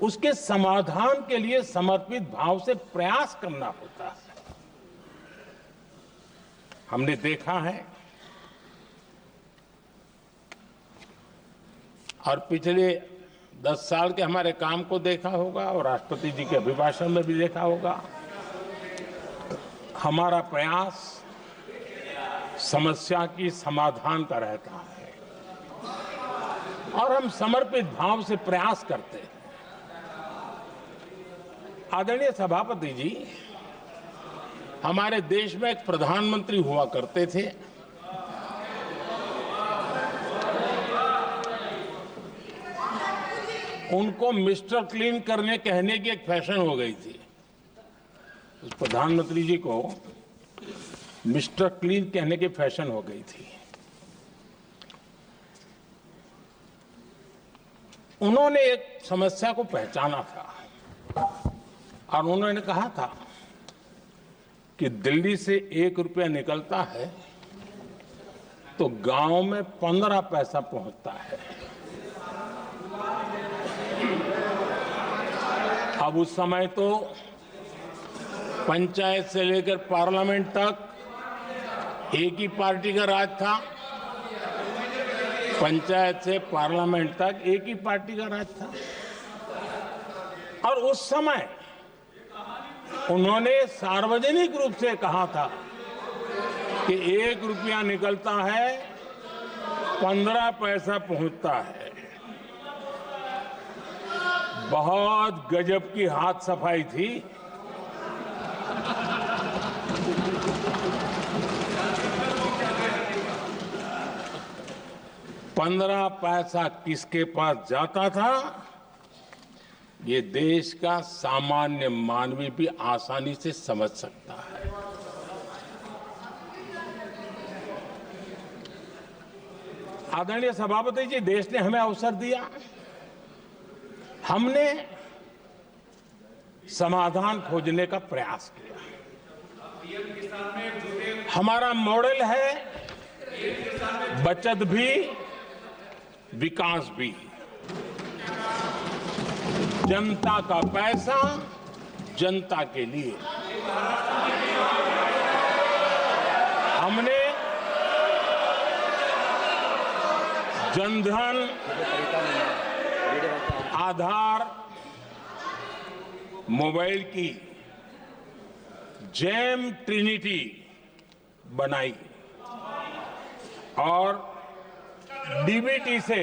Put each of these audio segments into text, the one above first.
उसके समाधान के लिए समर्पित भाव से प्रयास करना होता है। हमने देखा है और पिछले 10 साल के हमारे काम को देखा होगा और राष्ट्रपति जी के अभिभाषण में भी देखा होगा। हमारा प्रयास समस्या की समाधान का रहता है और हम समर्पित भाव से प्रयास करते हैं। आदरणीय सभापति जी, हमारे देश में एक प्रधानमंत्री हुआ करते थे। उनको मिस्टर क्लीन करने कहने की एक फैशन हो गई थी। उस प्रधानमंत्री जी को मिस्टर क्लीन कहने की फैशन हो गई थी। उन्होंने एक समस्या को पहचाना था और उन्होंने कहा था कि दिल्ली से 1 रुपया निकलता है तो गांव में 15 पैसा पहुंचता है। अब उस समय तो पंचायत से लेकर पार्लियामेंट तक एक ही पार्टी का राज था। पंचायत से पार्लियामेंट तक एक ही पार्टी का राज था और उस समय उन्होंने सार्वजनिक रूप से कहा था कि 1 रुपया निकलता है 15 पैसा पहुंचता है। बहुत गजब की हाथ सफाई थी। पंद्रह पैसा किसके पास जाता था, ये देश का सामान्य मानवी भी आसानी से समझ सकता है। आदरणीय सभापति जी, देश ने हमें अवसर दिया, हमने समाधान खोजने का प्रयास किया। हमारा मॉडल है बचत भी विकास भी। जनता का पैसा जनता के लिए। हमने जनधन, आधार, मोबाइल की जेम ट्रिनिटी बनाई और डीबीटी से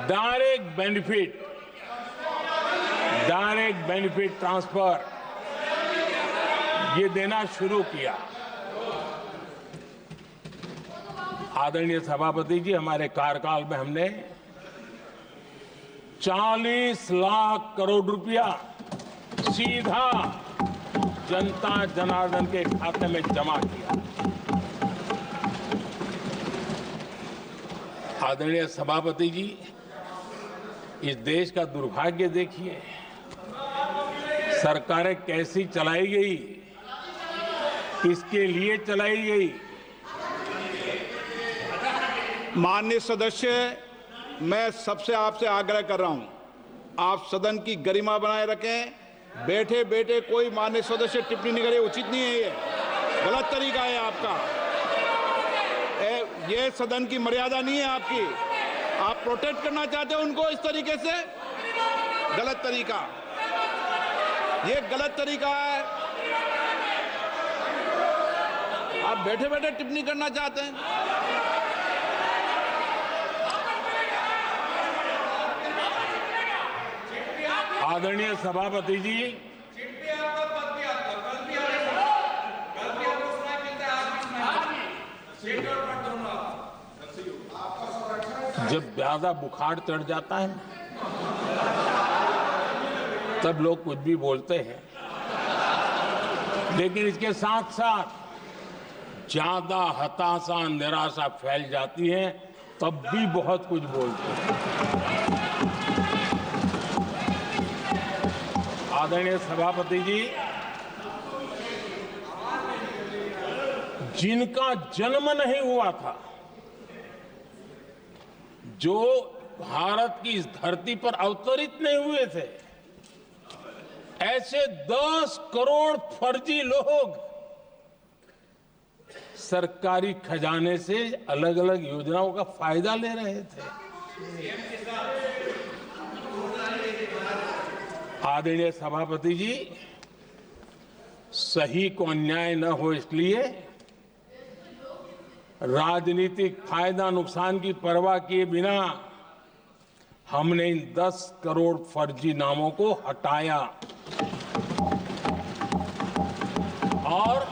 डायरेक्ट बेनिफिट ट्रांसफर ये देना शुरू किया। आदरणीय सभापति जी, हमारे कार्यकाल में हमने 40 लाख करोड़ रुपया सीधा जनता जनार्दन के खाते में जमा किया। आदरणीय सभापति जी, इस देश का दुर्भाग्य देखिए, सरकारें कैसी चलाई गई, किसके लिए चलाई गई। माननीय सदस्य, मैं सबसे आपसे आग्रह कर रहा हूं, आप सदन की गरिमा बनाए रखें। बैठे बैठे कोई माननीय सदस्य टिप्पणी नहीं करे, उचित नहीं है, ये गलत तरीका है आपका। ये सदन की मर्यादा नहीं है आपकी। आप प्रोटेक्ट करना चाहते हो उनको इस तरीके से, गलत तरीका, ये गलत तरीका है। आप बैठे बैठे टिप्पणी करना चाहते हैं। आदरणीय सभापति जी, जब ज्यादा बुखार चढ़ जाता है तब लोग कुछ भी बोलते हैं, लेकिन इसके साथ साथ ज्यादा हताशा निराशा फैल जाती है तब भी बहुत कुछ बोलते हैं। आदरणीय सभापति जी, जिनका जन्म नहीं हुआ था, जो भारत की इस धरती पर अवतरित नहीं हुए थे, ऐसे 10 करोड़ फर्जी लोग सरकारी खजाने से अलग अलग योजनाओं का फायदा ले रहे थे। आदरणीय सभापति जी, सही को अन्याय न हो इसलिए राजनीतिक फायदा नुकसान की परवाह किए बिना हमने इन 10 करोड़ फर्जी नामों को हटाया और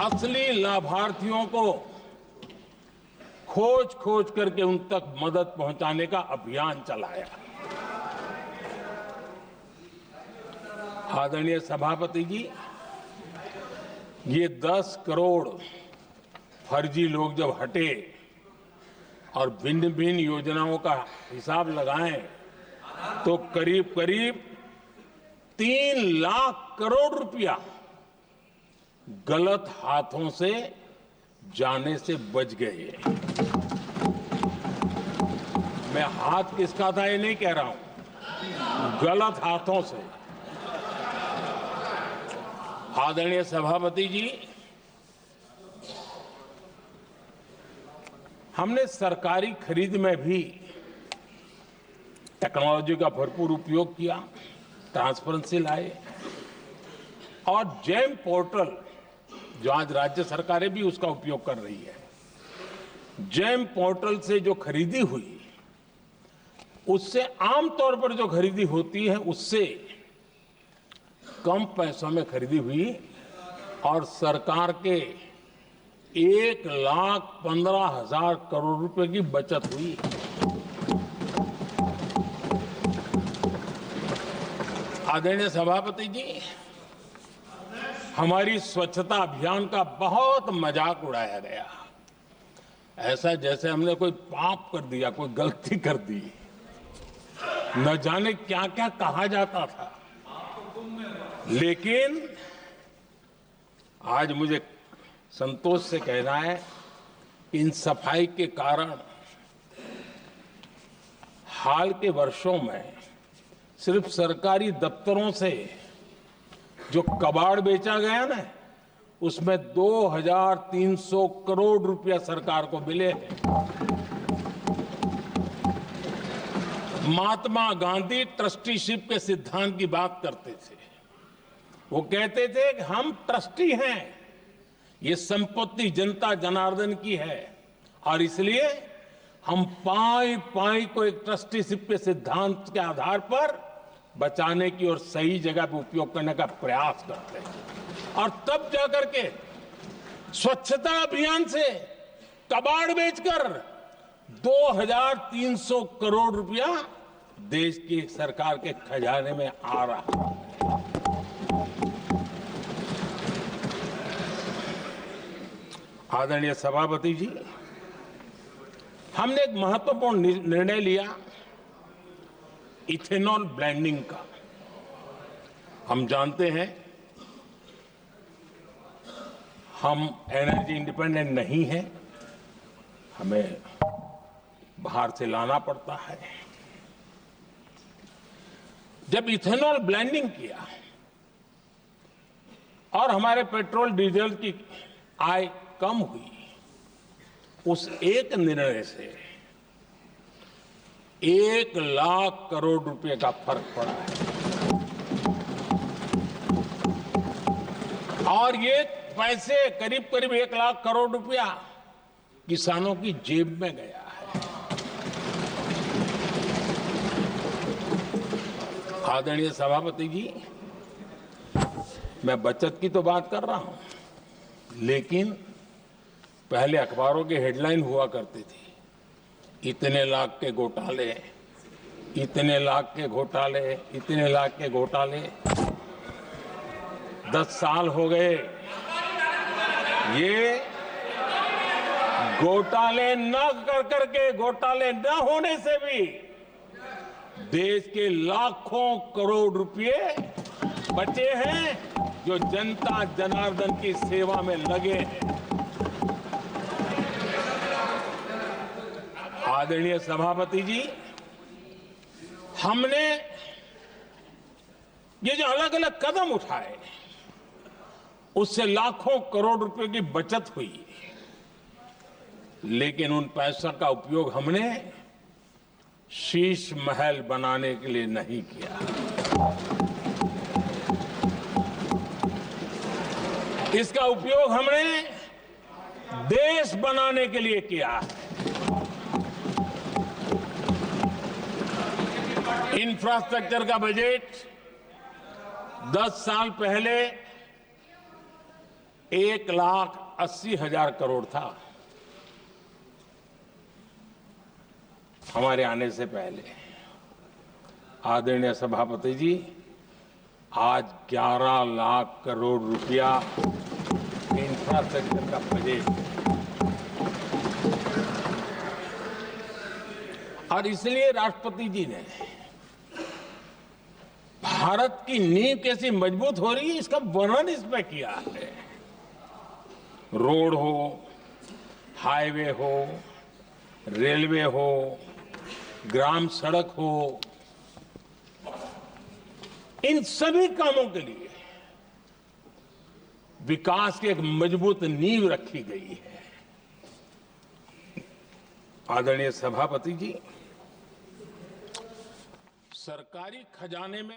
असली लाभार्थियों को खोज खोज करके उन तक मदद पहुंचाने का अभियान चलाया। आदरणीय सभापति जी, ये 10 करोड़ फर्जी लोग जब हटे और भिन्न भिन्न योजनाओं का हिसाब लगाएं तो करीब करीब 3 लाख करोड़ रुपया गलत हाथों से जाने से बच गए। मैं हाथ किसका था ये नहीं कह रहा हूं, गलत हाथों से। आदरणीय सभापति जी, हमने सरकारी खरीद में भी टेक्नोलॉजी का भरपूर उपयोग किया, ट्रांसपेरेंसी लाए और जेम पोर्टल, जो आज राज्य सरकारें भी उसका उपयोग कर रही है, जेम पोर्टल से जो खरीदी हुई उससे आमतौर पर जो खरीदी होती है उससे कम पैसों में खरीदी हुई और सरकार के 1,15,000 करोड़ रुपए की बचत हुई। आदरणीय सभापति जी, हमारी स्वच्छता अभियान का बहुत मजाक उड़ाया गया, ऐसा जैसे हमने कोई पाप कर दिया, कोई गलती कर दी, न जाने क्या क्या कहा जाता था। लेकिन आज मुझे संतोष से कहना है कि इन सफाई के कारण हाल के वर्षों में सिर्फ सरकारी दफ्तरों से जो कबाड़ बेचा गया ना, उसमें 2,300 करोड़ रुपया सरकार को मिले हैं। महात्मा गांधी ट्रस्टीशिप के सिद्धांत की बात करते थे। वो कहते थे कि हम ट्रस्टी हैं, ये संपत्ति जनता जनार्दन की है और इसलिए हम पाई पाई को एक ट्रस्टीशिप के सिद्धांत के आधार पर बचाने की और सही जगह पर उपयोग करने का प्रयास करते हैं। और तब जाकर के स्वच्छता अभियान से कबाड़ बेचकर 2,300 करोड़ रुपया देश की सरकार के खजाने में आ रहा है। आदरणीय सभापति जी, हमने एक महत्वपूर्ण निर्णय लिया इथेनॉल ब्लेंडिंग का। हम जानते हैं हम एनर्जी इंडिपेंडेंट नहीं है, हमें बाहर से लाना पड़ता है। जब इथेनॉल ब्लेंडिंग किया और हमारे पेट्रोल डीजल की आय कम हुई, उस एक निर्णय से 1 लाख करोड़ रुपए का फर्क पड़ा है। और ये पैसे करीब करीब 1 लाख करोड़ रुपया किसानों की जेब में गया है। आदरणीय सभापति जी, मैं बचत की तो बात कर रहा हूं, लेकिन पहले अखबारों की हेडलाइन हुआ करती थी, इतने लाख के घोटाले, इतने लाख के घोटाले, इतने लाख के घोटाले। 10 साल हो गए, ये घोटाले न कर करके, घोटाले न होने से भी देश के लाखों करोड़ रुपए बचे हैं जो जनता जनार्दन की सेवा में लगे हैं। आदरणीय सभापति जी, हमने ये जो अलग अलग कदम उठाए उससे लाखों करोड़ रुपए की बचत हुई, लेकिन उन पैसों का उपयोग हमने शीश महल बनाने के लिए नहीं किया। इसका उपयोग हमने देश बनाने के लिए किया है। इंफ्रास्ट्रक्चर का बजट 10 साल पहले 1,80,000 करोड़ था, हमारे आने से पहले। आदरणीय सभापति जी, आज 11 लाख करोड़ रुपया इंफ्रास्ट्रक्चर का बजट, और इसलिए राष्ट्रपति जी ने भारत की नींव कैसी मजबूत हो रही है इसका वर्णन इसमें किया है। रोड हो, हाईवे हो, रेलवे हो, ग्राम सड़क हो, इन सभी कामों के लिए विकास की एक मजबूत नींव रखी गई है। आदरणीय सभापति जी, सरकारी खजाने में